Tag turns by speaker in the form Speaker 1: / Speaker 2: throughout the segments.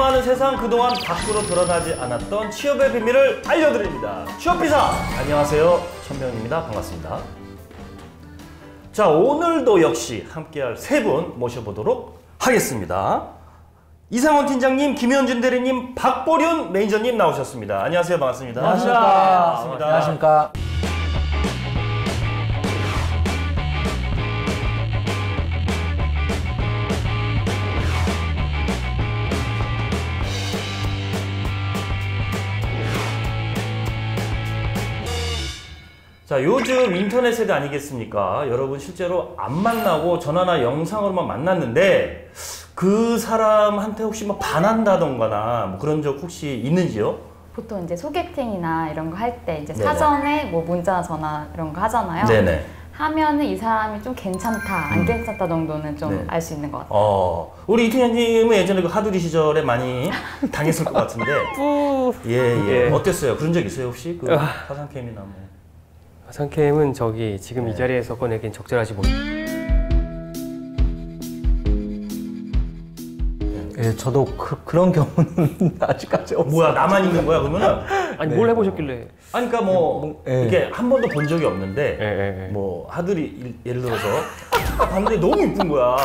Speaker 1: 많은 세상 그동안 밖으로 드러나지 않았던 취업의 비밀을 알려드립니다. 취업비사! 안녕하세요. 천병입니다. 반갑습니다. 자, 오늘도 역시 함께할 세 분 모셔보도록 하겠습니다. 이상원 팀장님, 김현준 대리님, 박보륜 매니저님 나오셨습니다. 안녕하세요. 반갑습니다.
Speaker 2: 안녕하십니까. 안녕하십니까.
Speaker 1: 자, 요즘 인터넷 세대 아니겠습니까? 여러분 실제로 안 만나고 전화나 영상으로만 만났는데 그 사람한테 혹시 뭐 반한다던가나 뭐 그런 적 혹시 있는지요?
Speaker 3: 보통 이제 소개팅이나 이런 거 할 때 이제
Speaker 1: 네네.
Speaker 3: 사전에 뭐 문자, 전화 이런 거 하잖아요.
Speaker 1: 네네.
Speaker 3: 하면은 이 사람이 좀 괜찮다, 안 괜찮다 정도는 좀 알 수 있는 것 같아요.
Speaker 1: 우리 이팀장님은 예전에 그 하두리 시절에 많이 당했을 것 같은데. 예. 어땠어요? 그런 적 있어요 혹시? 그 화상캠이나 뭐.
Speaker 2: 화상캠은 저기 지금 이 자리에서 꺼내긴 적절하지 못.
Speaker 4: 예, 저도 그런 경우는 아직까지 없어요.
Speaker 1: 뭐야, 나만 있는 거야 그러면은?
Speaker 2: 아니 뭘 해보셨길래?
Speaker 1: 아니 그러니까 뭐 이게 한 번도 본 적이 없는데 뭐 하두리 예를 들어서 봤는데 너무 이쁜 거야.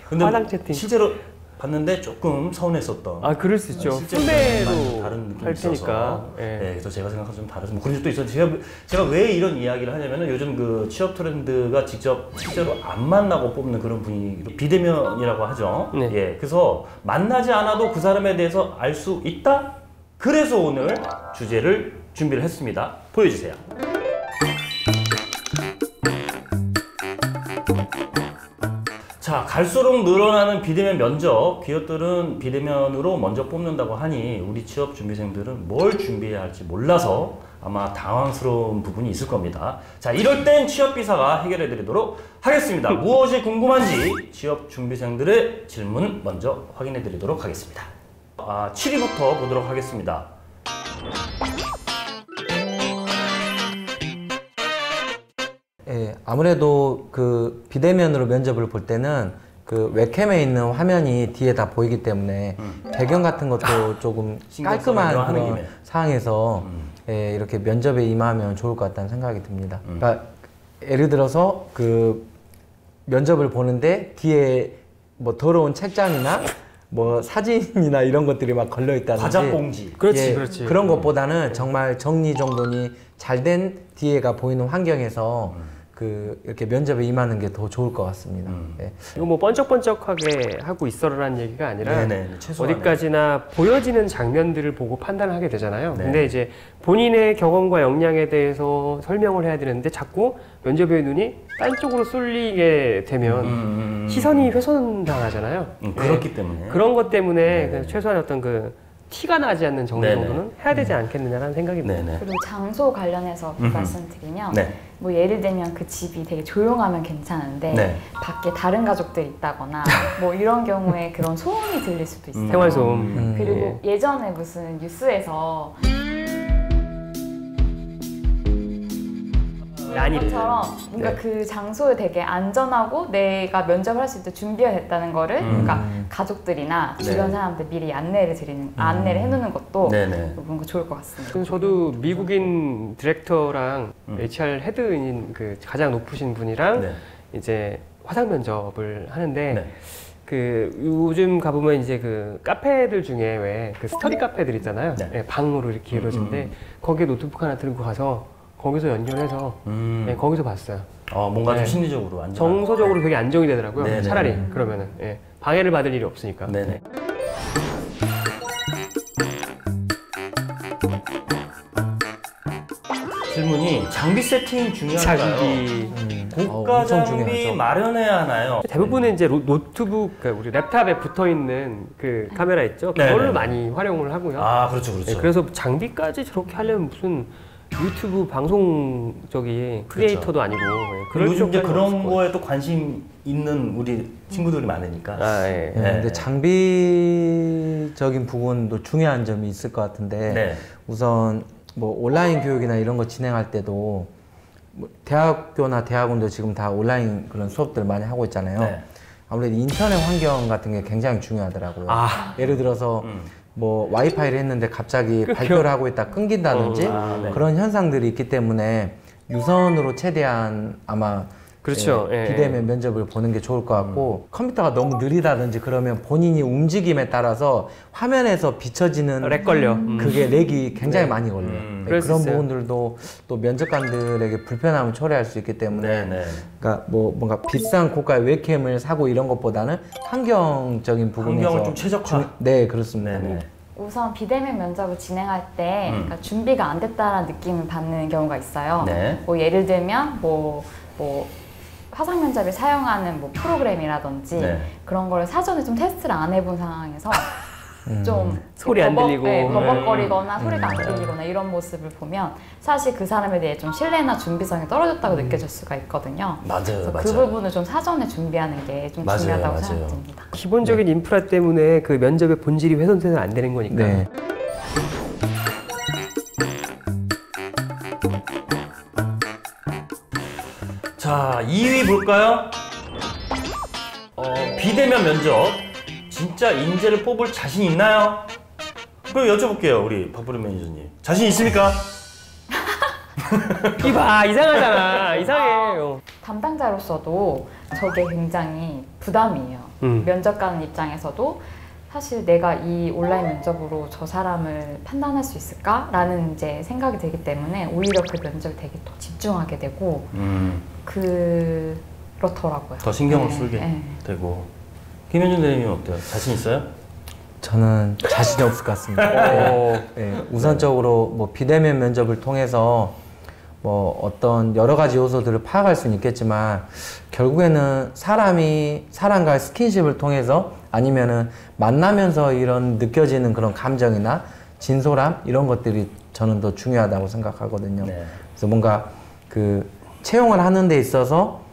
Speaker 1: 근데
Speaker 2: 화상 채팅.
Speaker 1: 실제로 봤는데 조금 서운했었던.
Speaker 2: 아, 그럴 수 있죠.
Speaker 1: 후배로 다른 느낌이
Speaker 2: 할 테니까.
Speaker 1: 있어서. 네, 그래서 제가 생각한 좀 다르죠. 뭐 그런 적도 있었는데 제가 왜 이런 이야기를 하냐면은 요즘 그 취업 트렌드가 직접 실제로 안 만나고 뽑는 그런 분위기로 비대면이라고 하죠.
Speaker 2: 네.
Speaker 1: 예, 그래서 만나지 않아도 그 사람에 대해서 알 수 있다. 그래서 오늘 주제를 준비를 했습니다. 보여주세요. 자, 갈수록 늘어나는 비대면 면접, 기업들은 비대면으로 먼저 뽑는다고 하니 우리 취업 준비생들은 뭘 준비해야 할지 몰라서 아마 당황스러운 부분이 있을 겁니다. 자, 이럴 땐 취업비사가 해결해 드리도록 하겠습니다. 무엇이 궁금한지 취업 준비생들의 질문 먼저 확인해 드리도록 하겠습니다. 7위부터 보도록 하겠습니다.
Speaker 4: 예, 아무래도 그 비대면으로 면접을 볼 때는 그 웹캠에 있는 화면이 뒤에 다 보이기 때문에 배경 같은 것도 조금 깔끔한 그런 상황에서 예, 이렇게 면접에 임하면 좋을 것 같다는 생각이 듭니다. 그러니까 예를 들어서 그 면접을 보는데 뒤에 뭐 더러운 책장이나 뭐 사진이나 이런 것들이 막 걸려 있다든지
Speaker 1: 과자봉지.
Speaker 2: 그렇지,
Speaker 4: 예,
Speaker 2: 그렇지.
Speaker 4: 그런 것보다는 정말 정리정돈이 잘 된 뒤에가 보이는 환경에서 그 이렇게 면접에 임하는 게 더 좋을 것 같습니다. 예.
Speaker 2: 이거 뭐 번쩍번쩍하게 하고 있어라는 얘기가 아니라
Speaker 1: 최소한의.
Speaker 2: 어디까지나 보여지는 장면들을 보고 판단을 하게 되잖아요.
Speaker 1: 네.
Speaker 2: 근데 이제 본인의 경험과 역량에 대해서 설명을 해야 되는데 자꾸 면접의 눈이 딴 쪽으로 쏠리게 되면 시선이 훼손당하잖아요.
Speaker 1: 그렇기 때문에.
Speaker 2: 그런 것 때문에 그래서 최소한 어떤 그 티가 나지 않는 정도는 해야 되지 않겠느냐라는 생각이 듭니다.
Speaker 1: 네네.
Speaker 3: 그리고 장소 관련해서 말씀드리면
Speaker 1: 네.
Speaker 3: 뭐 예를 들면 그 집이 되게 조용하면 괜찮은데
Speaker 1: 네.
Speaker 3: 밖에 다른 가족들이 있다거나 뭐 이런 경우에 그런 소음이 들릴 수도 있어요.
Speaker 2: 생활소음.
Speaker 3: 그리고 예전에 무슨 뉴스에서 것처럼 뭔가 그 장소에 되게 안전하고 내가 면접을 할 수 있도록 준비가 됐다는 거를 그러니까 가족들이나 주변 사람들 미리 안내를 해놓는 것도 뭔가 좋을 것 같습니다.
Speaker 2: 그래서 저도 미국인 디렉터랑 HR 헤드인 그 가장 높으신 분이랑 이제 화상 면접을 하는데 그 요즘 가보면 이제 그 카페들 중에 왜 그 스터디 카페들 있잖아요. 방으로 이렇게 이루어진데 거기에 노트북 하나 들고 가서 거기서 연결해서 거기서 봤어요.
Speaker 1: 뭔가 좀 심리적으로 안정.
Speaker 2: 정서적으로 되게 안정이 되더라고요.
Speaker 1: 네네.
Speaker 2: 차라리 그러면은 방해를 받을 일이 없으니까.
Speaker 1: 네네. 질문이 장비 세팅 중요한가요? 고가 장비 마련해야 하나요?
Speaker 2: 대부분은 이제 노트북, 그러니까 우리 랩탑에 붙어 있는 그 카메라 있죠. 그걸로 많이 활용을 하고요.
Speaker 1: 그렇죠.
Speaker 2: 그래서 장비까지 저렇게 하려면 무슨 유튜브 방송 크리에이터도 아니고
Speaker 1: 요즘 이제 그런 거에 또 관심 있는 우리 친구들이 많으니까.
Speaker 4: 근데 장비적인 부분도 중요한 점이 있을 것 같은데 우선 뭐 온라인 교육이나 이런 거 진행할 때도 뭐 대학교나 대학원도 지금 다 온라인 그런 수업들 많이 하고 있잖아요. 아무래도 인터넷 환경 같은 게 굉장히 중요하더라고요. 예를 들어서 뭐 와이파이를 했는데 갑자기 발표를 하고 있다 끊긴다든지
Speaker 1: 네.
Speaker 4: 그런 현상들이 있기 때문에 유선으로 최대한 아마
Speaker 2: 그렇죠.
Speaker 4: 비대면 면접을 보는 게 좋을 것 같고 컴퓨터가 너무 느리다든지 그러면 본인이 움직임에 따라서 화면에서 비춰지는
Speaker 2: 렉 걸려.
Speaker 4: 그게 렉이 굉장히 많이 걸려요.
Speaker 2: 그럴 수
Speaker 4: 그런
Speaker 2: 있어요.
Speaker 4: 부분들도 또 면접관들에게 불편함을 초래할 수 있기 때문에
Speaker 1: 네.
Speaker 4: 그러니까 뭐 뭔가 비싼 고가의 웹캠을 사고 이런 것보다는 환경적인 부분에서
Speaker 1: 환경을 좀 최적화.
Speaker 4: 네, 그렇습니다.
Speaker 1: 네네.
Speaker 3: 우선 비대면 면접을 진행할 때 그러니까 준비가 안 됐다라는 느낌을 받는 경우가 있어요.
Speaker 1: 네.
Speaker 3: 뭐 예를 들면 뭐 화상 면접에 사용하는 뭐 프로그램이라든지
Speaker 1: 네.
Speaker 3: 그런 걸 사전에 좀 테스트를 안 해본 상황에서 좀
Speaker 2: 소리 안 들리고.
Speaker 3: 버벅거리거나 소리가 안 들리거나 이런 모습을 보면 사실 그 사람에 대해 좀 신뢰나 준비성이 떨어졌다고 느껴질 수가 있거든요.
Speaker 1: 맞아요.
Speaker 3: 그래서
Speaker 1: 맞아요.
Speaker 3: 그 부분을 좀 사전에 준비하는 게 좀
Speaker 1: 맞아요,
Speaker 3: 중요하다고
Speaker 1: 맞아요.
Speaker 3: 생각됩니다.
Speaker 2: 기본적인 인프라 때문에 그 면접의 본질이 훼손돼서 안 되는 거니까.
Speaker 4: 네.
Speaker 1: 자, 2위 볼까요? 비대면 면접. 진짜 인재를 뽑을 자신 있나요? 그럼 여쭤볼게요, 우리 박보름 매니저님. 자신 있습니까?
Speaker 2: 이봐, 이상하잖아. 이상해.
Speaker 3: 담당자로서도 저게 굉장히 부담이에요. 면접관 입장에서도 사실 내가 이 온라인 면접으로 저 사람을 판단할 수 있을까라는 이제 생각이 들기 때문에 오히려 그 면접에 되게 더 집중하게 되고 그렇더라고요.
Speaker 1: 더 신경을
Speaker 3: 네,
Speaker 1: 쓰게
Speaker 3: 네.
Speaker 1: 되고. 김현준 대리님은 어때요? 자신 있어요?
Speaker 4: 저는 자신이 없을 것 같습니다. 네, 우선적으로 뭐 비대면 면접을 통해서 뭐 어떤 여러 가지 요소들을 파악할 수는 있겠지만 결국에는 사람과의 스킨십을 통해서 아니면은 만나면서 이런 느껴지는 그런 감정이나 진솔함 이런 것들이 저는 더 중요하다고 생각하거든요.
Speaker 1: 네.
Speaker 4: 그래서 뭔가 그 채용을 하는 데 있어서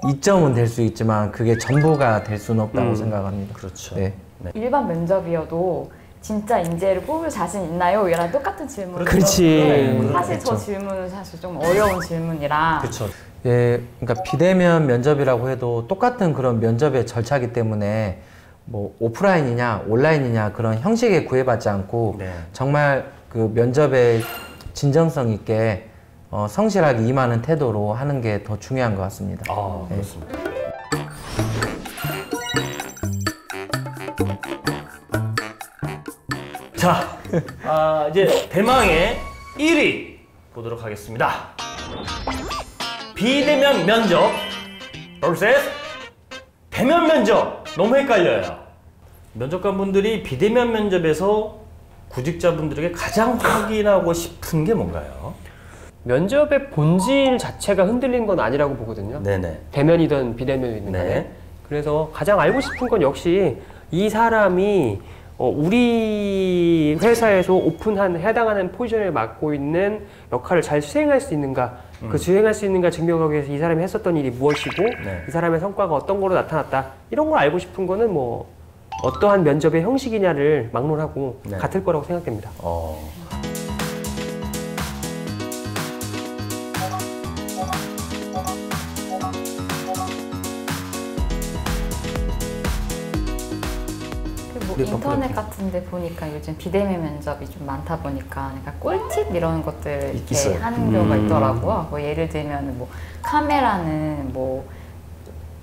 Speaker 4: 이점은 될 수 있지만 그게 전부가 될 수는 없다고 생각합니다.
Speaker 1: 그렇죠.
Speaker 4: 네.
Speaker 3: 일반 면접이어도 진짜 인재를 뽑을 자신 있나요? 이랑 똑같은 질문을
Speaker 2: 그렇지.
Speaker 3: 들었는데 사실
Speaker 4: 그렇죠.
Speaker 3: 저 질문은 사실 좀 어려운 질문이라
Speaker 1: 그렇죠.
Speaker 4: 예, 그러니까 비대면 면접이라고 해도 똑같은 그런 면접의 절차이기 때문에 뭐 오프라인이냐 온라인이냐 그런 형식에 구애받지 않고
Speaker 1: 네.
Speaker 4: 정말 그 면접에 진정성 있게 성실하게 임하는 태도로 하는 게 더 중요한 것 같습니다.
Speaker 1: 아, 그렇습니다. 자, 이제 대망의 1위 보도록 하겠습니다. 비대면 면접 vs 대면 면접. 너무 헷갈려요. 면접관분들이 비대면 면접에서 구직자분들에게 가장 확인하고 싶은 게 뭔가요?
Speaker 2: 면접의 본질 자체가 흔들린 건 아니라고 보거든요.
Speaker 1: 네네.
Speaker 2: 대면이든 비대면이든 간에.
Speaker 1: 네.
Speaker 2: 그래서 가장 알고 싶은 건 역시 이 사람이 우리 회사에서 오픈한 해당하는 포지션을 맡고 있는 역할을 잘 수행할 수 있는가, 그 수행할 수 있는가 증명하기 위해서 이 사람이 했었던 일이 무엇이고
Speaker 1: 네.
Speaker 2: 이 사람의 성과가 어떤 거로 나타났다, 이런 걸 알고 싶은 거는 뭐 어떠한 면접의 형식이냐를 막론하고
Speaker 1: 네.
Speaker 2: 같을 거라고 생각됩니다.
Speaker 3: 뭐 인터넷 같은 데 보니까 요즘 비대면 면접이 좀 많다 보니까 그러니까 꿀팁 이런 것들 이렇게
Speaker 1: 있어요.
Speaker 3: 하는 경우가 있더라고요. 뭐 예를 들면 뭐 카메라는 뭐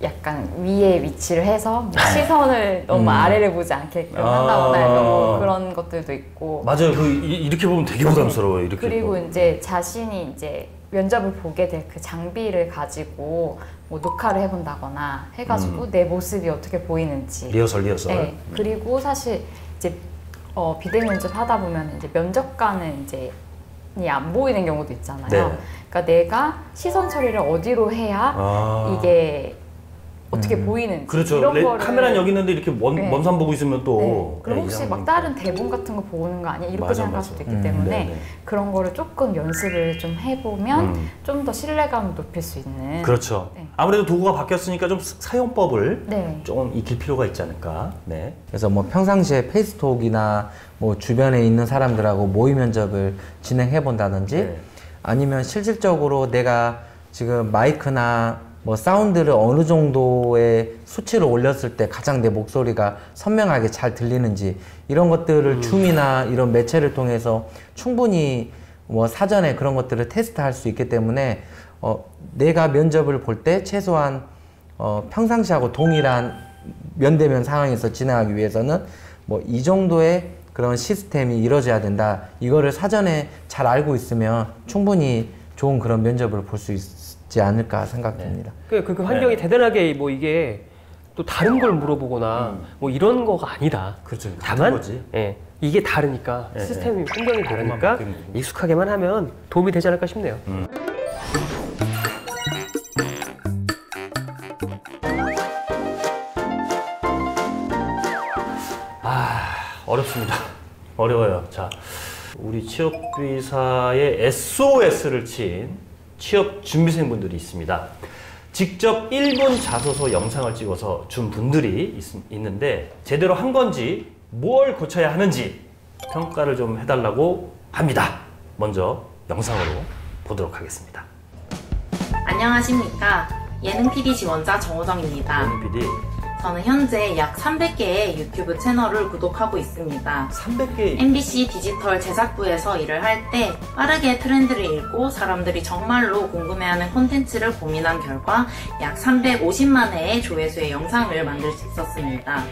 Speaker 3: 약간 위에 위치를 해서 뭐 시선을 너무 아래를 보지 않게끔 한다거나 약간 뭐 그런 것들도 있고
Speaker 1: 맞아요. 이렇게 보면 되게 부담스러워요. 이렇게.
Speaker 3: 그리고 이제 자신이 이제 면접을 보게 될 그 장비를 가지고 뭐 녹화를 해본다거나 해가지고 내 모습이 어떻게 보이는지
Speaker 1: 리허설.
Speaker 3: 네. 그리고 사실 이제 비대면 면접 하다 보면 이제 면접관은 이제 안 보이는 경우도 있잖아요.
Speaker 1: 네.
Speaker 3: 그러니까 내가 시선 처리를 어디로 해야 이게 어떻게 보이는지
Speaker 1: 그렇죠.
Speaker 3: 이런 거를
Speaker 1: 카메라는 여기 있는데 이렇게
Speaker 3: 네.
Speaker 1: 먼 산 보고 있으면 또
Speaker 3: 네. 그럼
Speaker 1: 네,
Speaker 3: 혹시
Speaker 1: 이상한
Speaker 3: 막 다른 대본 같은 거 보는 거 아니야? 이렇게
Speaker 1: 맞아,
Speaker 3: 생각할
Speaker 1: 맞아.
Speaker 3: 수도 있기 때문에
Speaker 1: 네네.
Speaker 3: 그런 거를 조금 연습을 좀 해보면 좀 더 신뢰감을 높일 수 있는
Speaker 1: 그렇죠.
Speaker 3: 네.
Speaker 1: 아무래도 도구가 바뀌었으니까 좀 사용법을
Speaker 3: 네.
Speaker 1: 좀 익힐 필요가 있지 않을까. 네.
Speaker 4: 그래서 뭐 평상시에 페이스톡이나 뭐 주변에 있는 사람들하고 모의 면접을 진행해 본다든지
Speaker 1: 네.
Speaker 4: 아니면 실질적으로 내가 지금 마이크나 뭐 사운드를 어느 정도의 수치를 올렸을 때 가장 내 목소리가 선명하게 잘 들리는지 이런 것들을 줌이나 이런 매체를 통해서 충분히 뭐 사전에 그런 것들을 테스트할 수 있기 때문에 내가 면접을 볼 때 최소한 평상시하고 동일한 면대면 상황에서 진행하기 위해서는 뭐 이 정도의 그런 시스템이 이루어져야 된다. 이거를 사전에 잘 알고 있으면 충분히 좋은 그런 면접을 볼 수 있지 않을까 생각됩니다.
Speaker 2: 그 환경이 대단하게 뭐 이게 또 다른 걸 물어보거나 뭐 이런 거가 아니다.
Speaker 1: 그렇죠.
Speaker 2: 다만
Speaker 1: 거지.
Speaker 2: 이게 다르니까 시스템이 환경이 다르니까 익숙하게만 하면 도움이 되지 않을까 싶네요.
Speaker 1: 어렵습니다. 어려워요. 자, 우리 취업비사에 SOS를 친 취업 준비생분들이 있습니다. 직접 1분 자소서 영상을 찍어서 준 분들이 있는데 제대로 한 건지 뭘 고쳐야 하는지 평가를 좀 해달라고 합니다. 먼저 영상으로 보도록 하겠습니다.
Speaker 5: 안녕하십니까. 예능 PD 지원자 정호정입니다.
Speaker 1: 예능 PD.
Speaker 5: 저는 현재 약 300개의 유튜브 채널을 구독하고 있습니다.
Speaker 1: 300개?
Speaker 5: MBC 디지털 제작부에서 일을 할 때 빠르게 트렌드를 읽고 사람들이 정말로 궁금해하는 콘텐츠를 고민한 결과 약 350만 회의 조회수의 영상을 만들 수 있었습니다.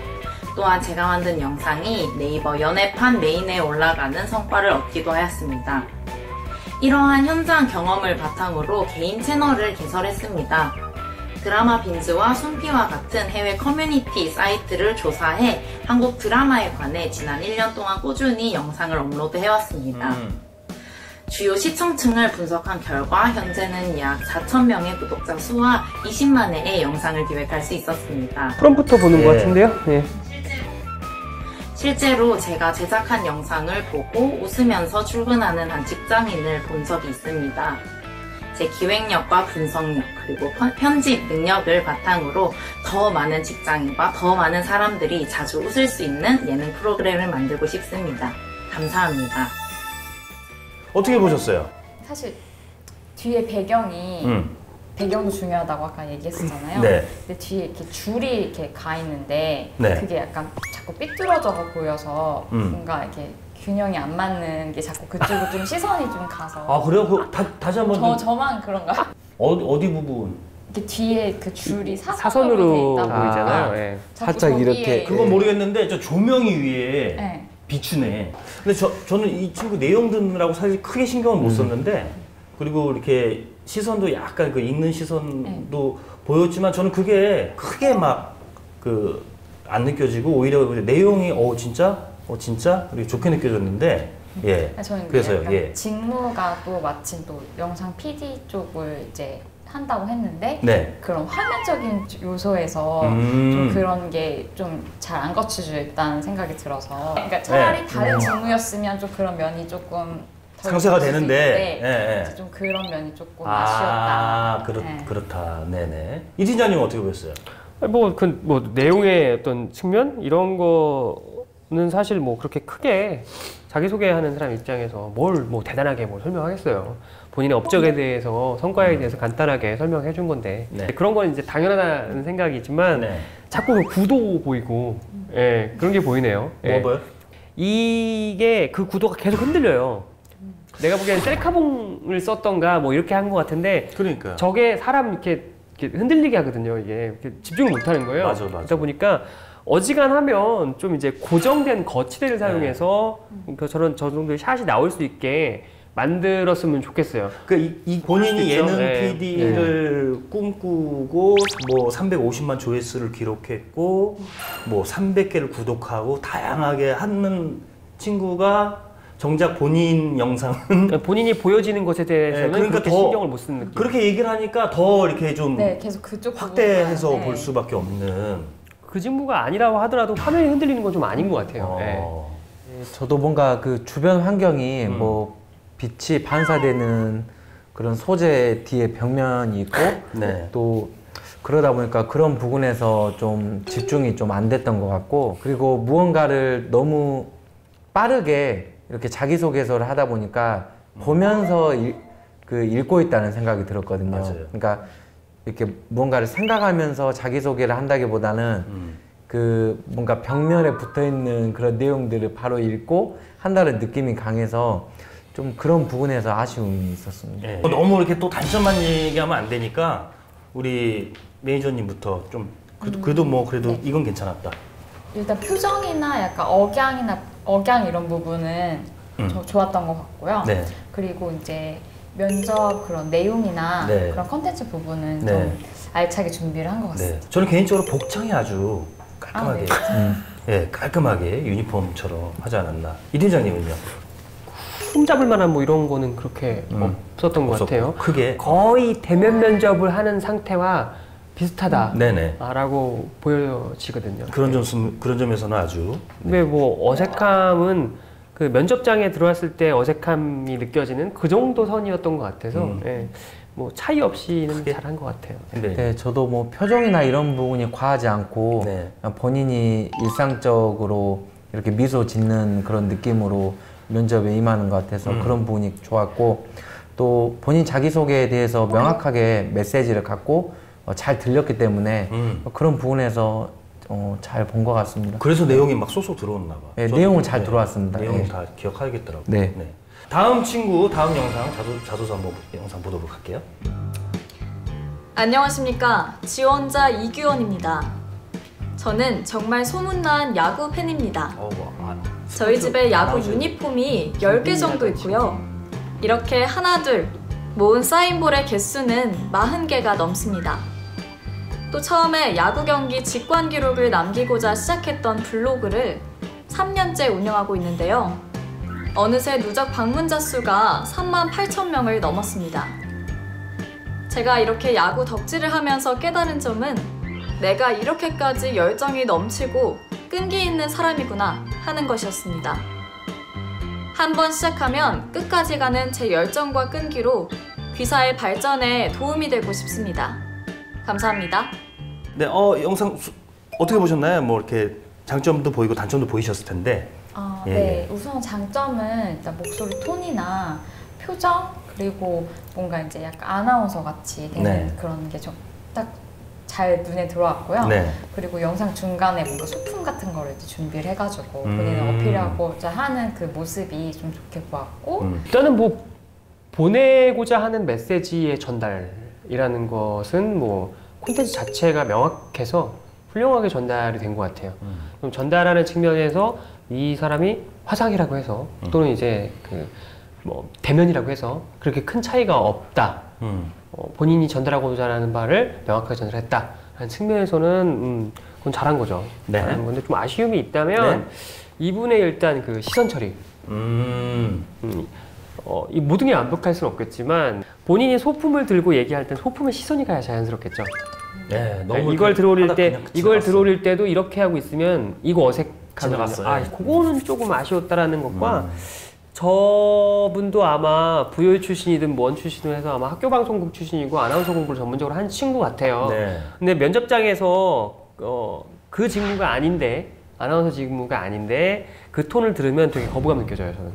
Speaker 5: 또한 제가 만든 영상이 네이버 연애판 메인에 올라가는 성과를 얻기도 하였습니다. 이러한 현장 경험을 바탕으로 개인 채널을 개설했습니다. 드라마 빈즈와 순피와 같은 해외 커뮤니티 사이트를 조사해 한국 드라마에 관해 지난 1년 동안 꾸준히 영상을 업로드해왔습니다. 주요 시청층을 분석한 결과 현재는 약 4,000명의 구독자 수와 20만 회의 영상을 기획할 수 있었습니다.
Speaker 2: 프롬부터 보는 것 같은데요? 네.
Speaker 5: 실제로 제가 제작한 영상을 보고 웃으면서 출근하는 한 직장인을 본 적이 있습니다. 제 기획력과 분석력 그리고 편집 능력을 바탕으로 더 많은 직장인과 더 많은 사람들이 자주 웃을 수 있는 예능 프로그램을 만들고 싶습니다. 감사합니다.
Speaker 1: 어떻게 보셨어요?
Speaker 3: 사실 뒤에 배경도 중요하다고 아까 얘기했었잖아요.
Speaker 1: 네.
Speaker 3: 근데 뒤에 이렇게 줄이 이렇게 가 있는데
Speaker 1: 네.
Speaker 3: 그게 약간 자꾸 삐뚤어져 보여서 뭔가 이렇게 균형이 안 맞는 게 자꾸 그쪽으로 좀 시선이 좀 가서.
Speaker 1: 아 그래요? 다시 한번
Speaker 3: 저만 그런가?
Speaker 1: 어디 부분?
Speaker 3: 이렇게 뒤에 그 줄이
Speaker 2: 사선으로
Speaker 3: 돼 있다
Speaker 2: 보이잖아요.
Speaker 3: 보니까 자꾸
Speaker 4: 살짝
Speaker 3: 거기에
Speaker 4: 이렇게.
Speaker 1: 그건 모르겠는데 저 조명이 위에
Speaker 3: 네.
Speaker 1: 비추네. 근데 저는 이 친구 내용 듣느라고 사실 크게 신경을 못 썼는데 그리고 이렇게 시선도 약간 그 읽는 시선도 보였지만 저는 그게 크게 막 그 안 느껴지고 오히려 내용이 진짜 그리고 좋게 느껴졌는데
Speaker 3: 저는
Speaker 1: 그래서요.
Speaker 3: 약간 직무가 또 마침 또 영상 PD 쪽을 이제 한다고 했는데
Speaker 1: 네.
Speaker 3: 그런 화면적인 요소에서 좀 그런 게 좀 잘 안 거쳐져 있다는 생각이 들어서 그러니까 차라리 다른 직무였으면 좀 그런 면이 조금 더
Speaker 1: 상쇄가
Speaker 3: 있을 수
Speaker 1: 되는데
Speaker 3: 있는데 좀 그런 면이 조금 아쉬웠다.
Speaker 1: 그렇다. 네네. 이 팀장님 어떻게 보셨어요?
Speaker 2: 뭐 내용의 어떤 측면 이런 거는 사실 뭐 그렇게 크게 자기소개하는 사람 입장에서 뭘 뭐 대단하게 뭘 설명하겠어요. 본인의 업적에 대해서 성과에 대해서 간단하게 설명해 준 건데
Speaker 1: 네.
Speaker 2: 그런 건 이제 당연하다는 생각이지만 자꾸 그 구도 보이고 그런 게 보이네요.
Speaker 1: 뭐요?
Speaker 2: 이게 그 구도가 계속 흔들려요. 내가 보기엔 셀카봉을 썼던가 뭐 이렇게 한 것 같은데
Speaker 1: 그러니까
Speaker 2: 저게 사람 이렇게 흔들리게 하거든요. 이게 집중을 못 하는 거예요.
Speaker 1: 맞아.
Speaker 2: 그러다 보니까 어지간하면 좀 이제 고정된 거치대를 사용해서 저 정도의 샷이 나올 수 있게 만들었으면 좋겠어요.
Speaker 1: 이 본인이 예능
Speaker 2: 네.
Speaker 1: PD를 꿈꾸고 뭐 350만 조회수를 기록했고 뭐 300개를 구독하고 다양하게 하는 친구가 정작 본인 영상은
Speaker 2: 본인이 보여지는 것에 대해서는
Speaker 1: 그러니까
Speaker 2: 그렇게 신경을 못 쓰는 느낌.
Speaker 1: 그렇게 얘기를 하니까 더 이렇게 좀
Speaker 3: 계속 그쪽
Speaker 1: 확대해서
Speaker 3: 부분만,
Speaker 1: 볼 수밖에 없는
Speaker 2: 그 직무가 아니라고 하더라도 화면이 흔들리는 건 좀 아닌 것 같아요.
Speaker 4: 저도 뭔가 그 주변 환경이 뭐 빛이 반사되는 그런 소재 뒤에 벽면이 있고 또 그러다 보니까 그런 부분에서 좀 집중이 좀 안 됐던 것 같고 그리고 무언가를 너무 빠르게 이렇게 자기소개서를 하다 보니까 보면서 읽고 있다는 생각이 들었거든요.
Speaker 1: 맞아요.
Speaker 4: 그러니까 이렇게 뭔가를 생각하면서 자기소개를 한다기보다는 그 뭔가 벽면에 붙어있는 그런 내용들을 바로 읽고 한다는 느낌이 강해서 좀 그런 부분에서 아쉬움이 있었습니다.
Speaker 1: 네. 너무 이렇게 또 단점만 얘기하면 안 되니까 우리 매니저님부터 좀 그래도 뭐 그래도
Speaker 3: 네.
Speaker 1: 이건 괜찮았다.
Speaker 3: 일단 표정이나 약간 억양 이런 부분은 좋았던 것 같고요.
Speaker 1: 네.
Speaker 3: 그리고 이제 면접 그런 내용이나
Speaker 1: 네.
Speaker 3: 그런 컨텐츠 부분은
Speaker 1: 네.
Speaker 3: 좀 알차게 준비를 한 것 같습니다.
Speaker 1: 네. 저는 개인적으로 복장이 아주 깔끔하게, 네, 깔끔하게 유니폼처럼 하지 않았나. 이 팀장님은요?
Speaker 2: 흠잡을 만한 뭐 이런 거는 그렇게 없었던 것 같아요.
Speaker 1: 크게
Speaker 2: 거의 대면 면접을 하는 상태와 비슷하다.
Speaker 1: 네네.
Speaker 2: 라고 보여지거든요.
Speaker 1: 그런 점에서는 아주.
Speaker 2: 근데 뭐 어색함은 그 면접장에 들어왔을 때 어색함이 느껴지는 그 정도 선이었던 것 같아서 예, 뭐 차이 없이는 잘한 것 같아요.
Speaker 4: 네, 저도 뭐 표정이나 이런 부분이 과하지 않고
Speaker 1: 네.
Speaker 4: 그냥 본인이 일상적으로 이렇게 미소 짓는 그런 느낌으로 면접에 임하는 것 같아서 그런 부분이 좋았고 또 본인 자기소개에 대해서 명확하게 메시지를 갖고 잘 들렸기 때문에 그런 부분에서 잘 본 것 같습니다.
Speaker 1: 그래서 내용이 막 쏙쏙 들어왔나 봐.
Speaker 4: 네, 내용은 잘 들어왔습니다.
Speaker 1: 내용을
Speaker 4: 네.
Speaker 1: 다 기억하겠더라고요.
Speaker 4: 네.
Speaker 1: 다음 친구, 다음 영상, 자소서 한번 영상 보도록 할게요.
Speaker 6: 안녕하십니까. 지원자 이규원입니다. 저는 정말 소문난 야구 팬입니다. 저희 집에 야구 유니폼이 10개 정도 있고요. 이렇게 하나 둘 모은 사인볼의 개수는 40개가 넘습니다. 또 처음에 야구 경기 직관 기록을 남기고자 시작했던 블로그를 3년째 운영하고 있는데요. 어느새 누적 방문자 수가 38,000명을 넘었습니다. 제가 이렇게 야구 덕질을 하면서 깨달은 점은 내가 이렇게까지 열정이 넘치고 끈기 있는 사람이구나 하는 것이었습니다. 한번 시작하면 끝까지 가는 제 열정과 끈기로 귀사의 발전에 도움이 되고 싶습니다. 감사합니다.
Speaker 1: 네, 영상 어떻게 보셨나요? 뭐 이렇게 장점도 보이고 단점도 보이셨을 텐데.
Speaker 3: 네, 우선 장점은 일단 목소리 톤이나 표정 그리고 뭔가 이제 약간 아나운서 같이 되는 그런 게 좀 딱 잘 눈에 들어왔고요. 그리고 영상 중간에 뭔가 소품 같은 거를 준비를 해가지고 본인을 어필하고자 하는 그 모습이 좀 좋게 보았고
Speaker 2: 일단은 뭐 보내고자 하는 메시지의 전달이라는 것은 뭐 콘텐츠 자체가 명확해서 훌륭하게 전달이 된 것 같아요. 그럼 전달하는 측면에서 이 사람이 화상이라고 해서 또는 이제 그 뭐 대면이라고 해서 그렇게 큰 차이가 없다. 본인이 전달하고자 하는 바를 명확하게 전달했다라는 측면에서는 그건 잘한 거죠. 잘한 건데 좀 아쉬움이 있다면 이분의 일단 그 시선 처리. 이 모든 게 완벽할 수는 없겠지만 본인이 소품을 들고 얘기할 땐 소품의 시선이 가야 자연스럽겠죠.
Speaker 1: 네, 너무
Speaker 2: 이걸 들어올릴 때도 이렇게 하고 있으면 이거 어색하면 그거는 조금 아쉬웠다라는 것과 저분도 아마 부여의 출신이든 뭔 출신을 해서 아마 학교방송국 출신이고 아나운서 공부를 전문적으로 한 친구 같아요. 근데 면접장에서 그 직무가 아닌데 아나운서 직무가 아닌데 그 톤을 들으면 되게 거부감 느껴져요. 저는.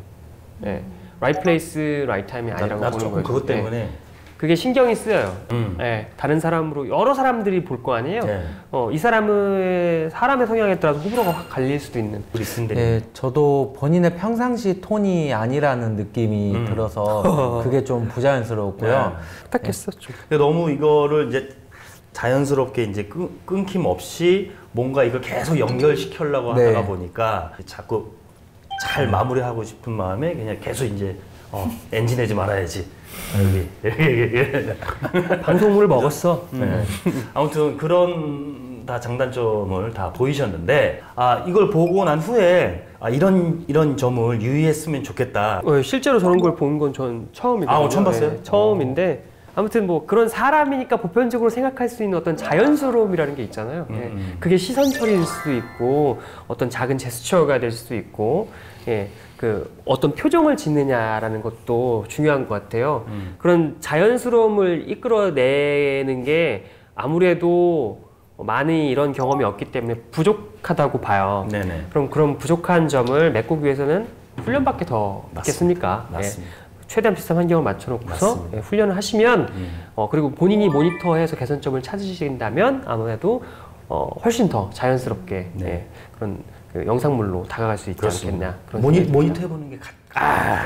Speaker 2: 네. right place, right time이 아니라고 보는 거예요.
Speaker 1: 그것 때문에
Speaker 2: 그게 신경이 쓰여요. 네, 다른 사람으로 여러 사람들이 볼 거 아니에요. 이 사람의 성향에 따라서 호불호가 확 갈릴 수도 있는.
Speaker 4: 네, 저도 본인의 평상시 톤이 아니라는 느낌이 들어서 그게 좀 부자연스러웠고요.
Speaker 2: 딱했어 좀.
Speaker 1: 근데 너무 이거를 이제 자연스럽게 이제 끊김 없이 뭔가 이걸 계속 연결시키려고 하다가 보니까 자꾸 잘 마무리하고 싶은 마음에 그냥 계속 이제 엔진내지 말아야지.
Speaker 2: 방송물을 먹었어.
Speaker 1: 아무튼 그런 다 장단점을 다 보이셨는데 이걸 보고 난 후에 이런 점을 유의했으면 좋겠다.
Speaker 2: 실제로 저런 걸 본 건 전 처음이거든요.
Speaker 1: 처음 봤어요?
Speaker 2: 네, 처음인데 아무튼 뭐 그런 사람이니까 보편적으로 생각할 수 있는 어떤 자연스러움이라는 게 있잖아요. 그게 시선 처리일 수도 있고 어떤 작은 제스처가 될 수도 있고 그 어떤 표정을 짓느냐라는 것도 중요한 것 같아요. 그런 자연스러움을 이끌어내는 게 아무래도 많이 이런 경험이 없기 때문에 부족하다고 봐요. 그럼 그런 부족한 점을 메꾸기 위해서는 훈련밖에 더 있겠습니까?
Speaker 1: 맞습니다.
Speaker 2: 최대한 비슷한 환경을 맞춰놓고서 훈련을 하시면 그리고 본인이 모니터해서 개선점을 찾으신다면 아무래도 훨씬 더 자연스럽게 그런 그 영상물로 다가갈 수 있지
Speaker 1: 그렇습니다.
Speaker 2: 않겠냐. 그런
Speaker 1: 모니터 해보는 게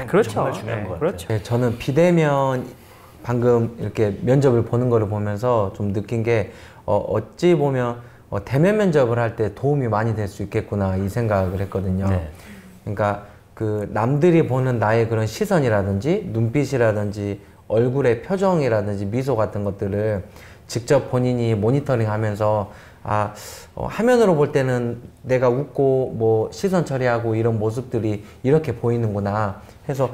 Speaker 2: 그렇죠.
Speaker 1: 정말 중요한 것 같아요.
Speaker 2: 그렇죠.
Speaker 4: 네, 저는 비대면 방금 이렇게 면접을 보는 거를 보면서 좀 느낀 게 어찌 보면 대면 면접을 할 때 도움이 많이 될 수 있겠구나 이 생각을 했거든요. 네. 그러니까 그 남들이 보는 나의 그런 시선이라든지 눈빛이라든지 얼굴의 표정이라든지 미소 같은 것들을 직접 본인이 모니터링 하면서 화면으로 볼 때는 내가 웃고 뭐 시선 처리하고 이런 모습들이 이렇게 보이는구나 해서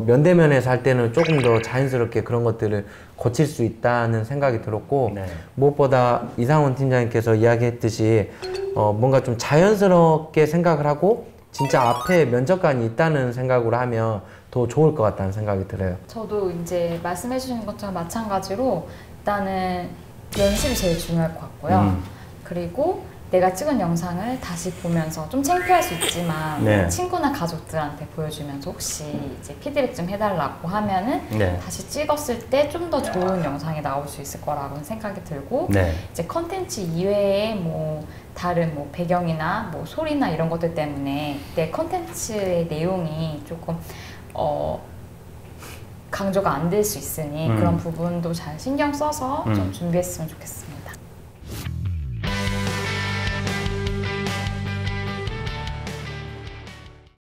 Speaker 4: 면대면에서 할 때는 조금 더 자연스럽게 그런 것들을 고칠 수 있다는 생각이 들었고 네. 무엇보다 이상훈 팀장님께서 이야기했듯이 뭔가 좀 자연스럽게 생각을 하고 진짜 앞에 면접관이 있다는 생각으로 하면 더 좋을 것 같다는 생각이 들어요.
Speaker 3: 저도 이제 말씀해 주신 것처럼 마찬가지로 일단은 연습이 제일 중요할 것 같고요. 그리고 내가 찍은 영상을 다시 보면서 좀 창피할 수 있지만
Speaker 1: 네.
Speaker 3: 친구나 가족들한테 보여주면서 혹시 이제 피드백 좀 해달라고 하면은
Speaker 1: 네.
Speaker 3: 다시 찍었을 때 좀 더 좋은 영상이 나올 수 있을 거라고는 생각이 들고
Speaker 1: 네.
Speaker 3: 이제 컨텐츠 이외에 뭐 다른 뭐 배경이나 뭐 소리나 이런 것들 때문에 내 컨텐츠의 내용이 조금 강조가 안 될 수 있으니 그런 부분도 잘 신경 써서 좀 준비했으면 좋겠습니다.